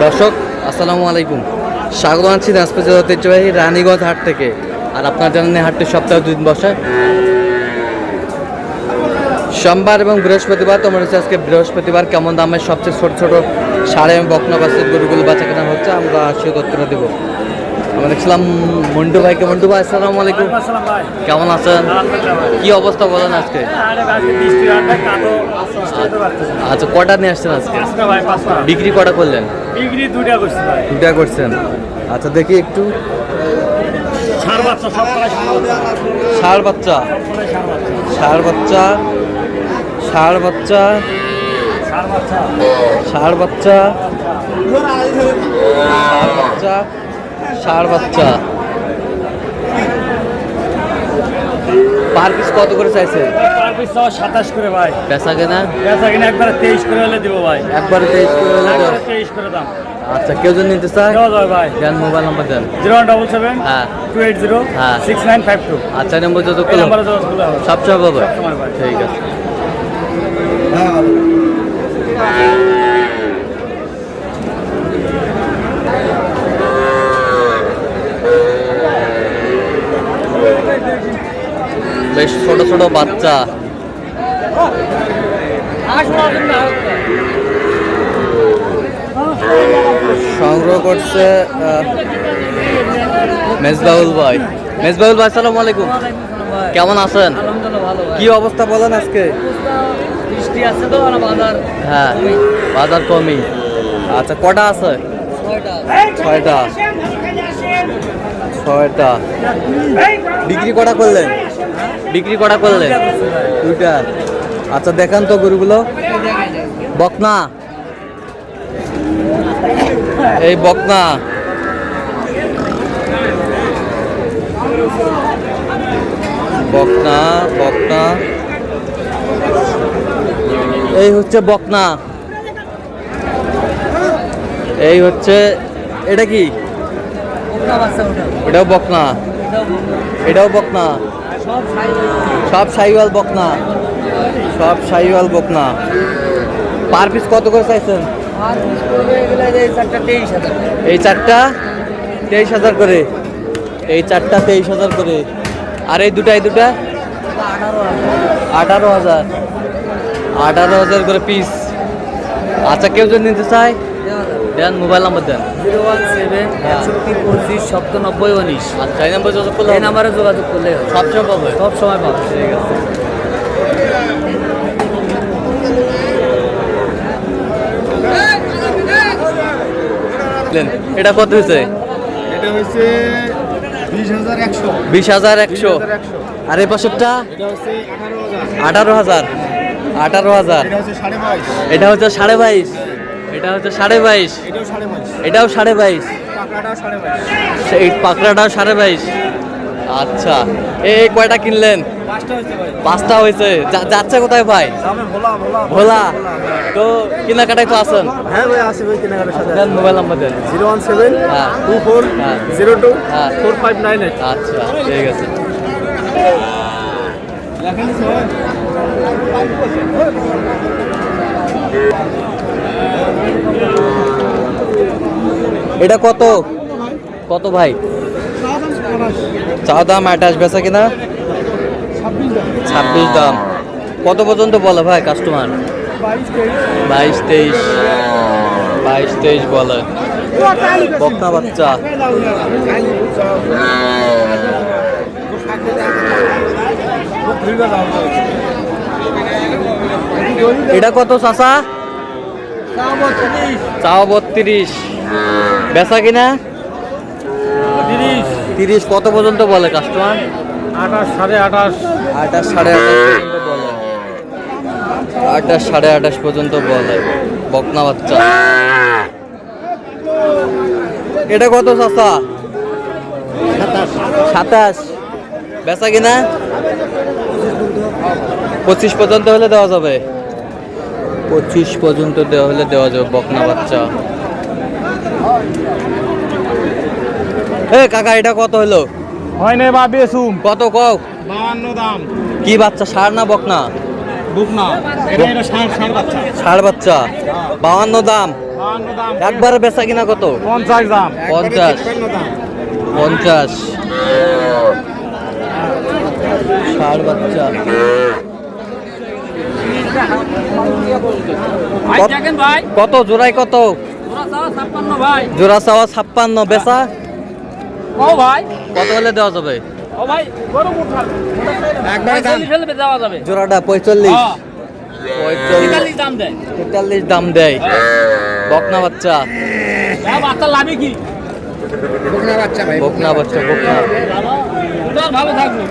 দর্শক আসসালামু আলাইকুম, স্বাগত জানাচ্ছি দিনাজপুর জেলার ঐতিহ্যবাহী রানীগঞ্জ হাট থেকে। আর আপনারা জানেন এই হাটটি সপ্তাহে 2 দিন বসে, সোমবার এবং বৃহস্পতিবার। তো মনে হচ্ছে আজকে বৃহস্পতিবার কেমন দামের সবচেয়ে ছোট ছোট সাড়ে এবং বকনা বাচ্চার গরুগুলো বাচ্চা কেনা হচ্ছে আমরা সে তথ্যটা দেবো। আমরা দেখছিলাম মন্টু ভাইকে। মন্টু ভাই আসসালামু আলাইকুম, কেমন আছেন? কি অবস্থা বলেন আজকে? আচ্ছা, কটা নিয়ে আসছেন আজকে? বিক্রি কটা করলেন? বিক্রি দুইটা করছি ভাই। দুটা করছেন? আচ্ছা দেখি একটু। ষাঁড় বাচ্চা, সব কটা ষাঁড় বাচ্চা, ষাঁড় বাচ্চা, ষাঁড় বাচ্চা, ষাঁড় বাচ্চা, ষাঁড় বাচ্চা, ষাঁড় বাচ্চা, ষাঁড় বাচ্চা। পার পিস কত করে চাইছেন? পার পিস 27 করে ভাই। বেচা কেনা? বেচা কিনা একবারে 23 করে হলে দিব ভাই। একবারে 23 করে হলে দেব। 23 করে দাম। আচ্ছা, কেউ যদি নিতে চায় দেওয়া যাবে ভাই। দেন, মোবাইল নাম্বার দেন। 0177 হ্যাঁ 280 হ্যাঁ 6952। আচ্ছা, নম্বর যত এই নাম্বারে যোগাযোগ করলে হবে। সবসময় পাবে? সবসময় ভাই। ঠিক আছে। বেশ ছোট ছোট বাচ্চা। সংগ্রহ করছে মেজবাউল ভাই। মেজবাউল ভাই আসসালামু আলাইকুম, কেমন আছেন? কি অবস্থা বলেন আজকে? বৃষ্টি আছে তো আর বাজার। হ্যাঁ, বাজার কমই। আচ্ছা, কটা আছে? 6টা। 6টা। বিক্রি কটা করলেন? বিক্রি কটা করলেন? 2টা। আচ্ছা, দেখান তো গরুগুলো। বকনা, এই বকনা। বকনা বকনা, এই হচ্ছে বকনা। এই হচ্ছে, এটা কি? এটাও বকনা, এটাও বকনা। সব সাইওয়াল বকনা, সব সাইওয়াল বকনা। পার পিস কত করে চাইছেন? এই চারটা 23,000 করে। এই চারটা 23,000 করে। আর এই দুটা, এই দুটা 18,000। 18,000 করে পিস। আচ্ছা, কেউ যদি নিতে চায় দেন, মোবাইল নাম্বার দেন। 017 61 25 90 19। আচ্ছা, এই নাম্বার যোগাযোগ করলে? এই নাম্বারে যোগাযোগ করলে সবসময় পাবে? সব সময় পাবে। ঠিক আছে। এটা কত হয়েছে? এটা হচ্ছে 20,100। 20,100। আর এই পাশেরটা? এটা হচ্ছে 18,000। 18,000। এটা হচ্ছে 22,500। এটা হচ্ছে 22,500। এটা হচ্ছে 22,500। এটাও 22,500। এটাও 22,500। পাকড়াটাও 22,500। এই পাকড়াটাও 22,500। আচ্ছা, এই কয়টা কিনলেন? 5টা হচ্ছে ভাই। 5টা হয়েছে। যাচ্ছে কোথায় ভাই? সামনে ভোলা ভোলা ভোলা। তো কেনাকাটায় তো আছেন? হ্যাঁ ভাই, আসি ভাই কেনাকাটার সাথে। দেন, মোবাইল নাম্বার দেন। 017 হ্যাঁ 24 হ্যাঁ 02 হ্যাঁ 4598। আচ্ছা, ঠিক আছে। এটা কত? কত ভাই? চা দাম 28, বেচা কিনা 26 দাম। কত পর্যন্ত বলে ভাই কাস্টমার? 22-23। 22-23 বলে। বকনা বাচ্চা। এটা কত চাচা? চাও 32। বেচা কিনা 30। কত পর্যন্ত বলে কাস্টমার? 28 28.5। 28 সাড়ে 28 পর্যন্ত বলে। 28 সাড়ে 28 পর্যন্ত বলে বকনা বাচ্চা। এটা কত চাচা? 27। বেচা কিনা 25 পর্যন্ত হলে দেওয়া যাবে। 25 পর্যন্ত দেওয়া হলে দেওয়া যাবে বকনা বাচ্চা। কাকা, এটা কত হলো? হয় নাই বা বেসুম। কত কও? 52 দাম। কি বাচ্চা, ষাঁড় না বকনা? বুক না, এটা ষাঁড় বাচ্চা। ষাঁড় বাচ্চা 52 দাম। একবারে বেচা কিনা কত? 50 দাম 50 50 ষাড় বাচ্চা কত জোড়ায় কত? জোড়া চাওয়া 56 বেচা কত হলে দেওয়া যাবে? জোড়াটা 45 43 দাম দেয়। বকনা বাচ্চা বকনা বাচ্চা বকনা ভালো থাকবে।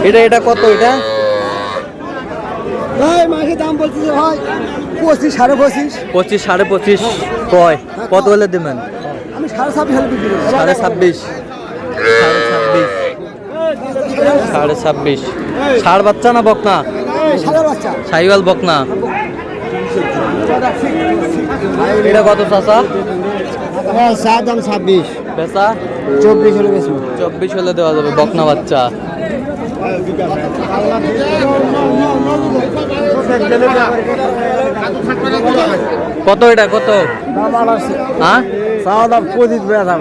এটা কত? এটা ভাই মাকে দাম বলতেছে ভাই 25 25.5 25 25.5 কয় কত হলে দেবেন? আমি 26.5 হলে বিক্রি করব 26.5 26.5 ষাড় বাচ্চা না বকনা? সাদা বাচ্চা সাইওয়াল বকনা। এটা কত চাচা? সাত দাম 26 বেচা 24 হলে বেশি 24 হলে দেওয়া যাবে বকনা বাচ্চা। কত এটা কত? দাম আছে হ্যাঁ সাদা দাম 25 বেচা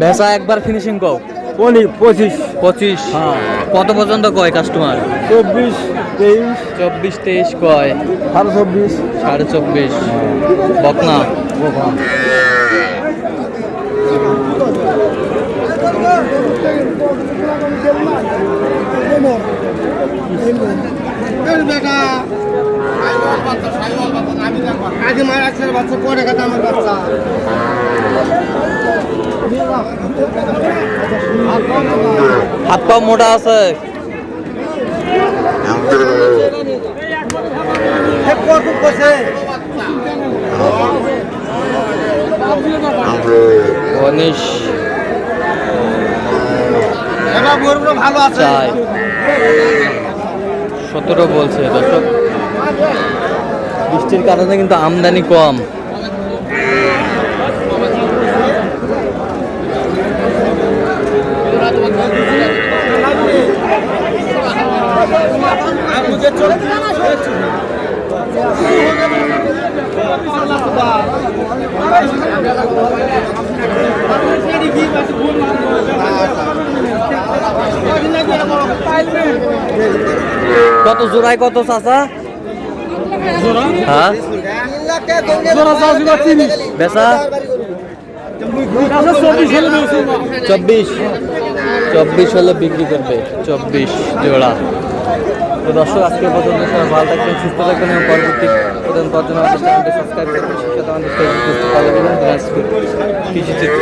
বেচা একবার ফিনিশিং কও 25 25 কত পর্যন্ত কয় কাস্টমার? 24 23 24 23 কয় 24 24.5 বকনা। আগে মার আছে বাচ্চা পরে কথা আমার বাচ্চা হাত পা মোটা আছে। গণেশ ভালো আছে চাই 17 বলছে দর্শক। বৃষ্টির কারণে কিন্তু আমদানি কম। কত জোড়ায় কত চাচা? হ্যাঁ বেচা 24 হলে বিক্রি করবে 24 জোড়া। তো দর্শক আজকে পর্যন্ত সবাই ভালো থাকবেন সুস্থ থাকবেন এবং পরবর্তী চ্যানেলটি সাবস্ক্রাইব করবেন। সাথে আমাদের ফেসবুক পেজটি ফলো করবেন। কৃষি চিত্র।